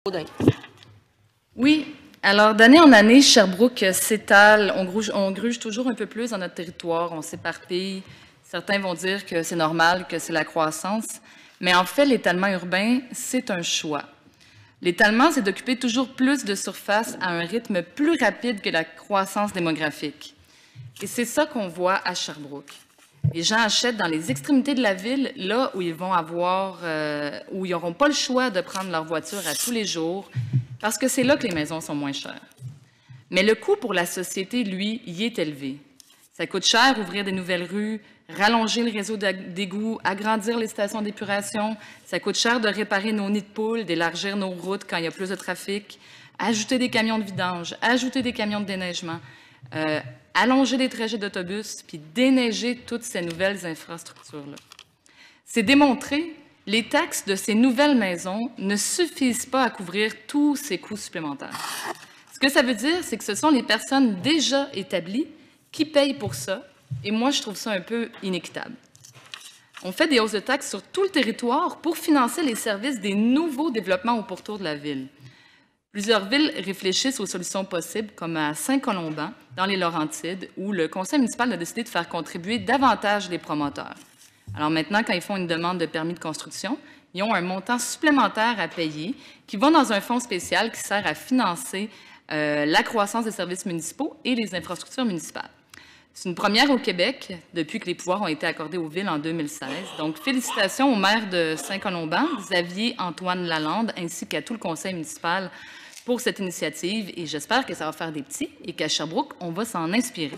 Baudin. Oui. Alors, d'année en année, Sherbrooke s'étale. On gruge toujours un peu plus dans notre territoire. On s'éparpille. Certains vont dire que c'est normal, que c'est la croissance. Mais en fait, l'étalement urbain, c'est un choix. L'étalement, c'est d'occuper toujours plus de surface à un rythme plus rapide que la croissance démographique. Et c'est ça qu'on voit à Sherbrooke. Les gens achètent dans les extrémités de la ville, là où ils où ils n'auront pas le choix de prendre leur voiture à tous les jours, parce que c'est là que les maisons sont moins chères. Mais le coût pour la société, lui, y est élevé. Ça coûte cher ouvrir des nouvelles rues, rallonger le réseau d'égouts, agrandir les stations d'épuration. Ça coûte cher de réparer nos nids de poules, d'élargir nos routes quand il y a plus de trafic, ajouter des camions de vidange, ajouter des camions de déneigement, allonger les trajets d'autobus, puis déneiger toutes ces nouvelles infrastructures-là. C'est démontré, les taxes de ces nouvelles maisons ne suffisent pas à couvrir tous ces coûts supplémentaires. Ce que ça veut dire, c'est que ce sont les personnes déjà établies qui payent pour ça, et moi, je trouve ça un peu inéquitable. On fait des hausses de taxes sur tout le territoire pour financer les services des nouveaux développements au pourtour de la ville. Plusieurs villes réfléchissent aux solutions possibles, comme à Saint-Colomban, dans les Laurentides, où le conseil municipal a décidé de faire contribuer davantage les promoteurs. Alors maintenant, quand ils font une demande de permis de construction, ils ont un montant supplémentaire à payer qui va dans un fonds spécial qui sert à financer la croissance des services municipaux et les infrastructures municipales. C'est une première au Québec depuis que les pouvoirs ont été accordés aux villes en 2016. Donc, félicitations au maire de Saint-Colomban, Xavier Antoine Lalande, ainsi qu'à tout le conseil municipal pour cette initiative. Et j'espère que ça va faire des petits et qu'à Sherbrooke, on va s'en inspirer.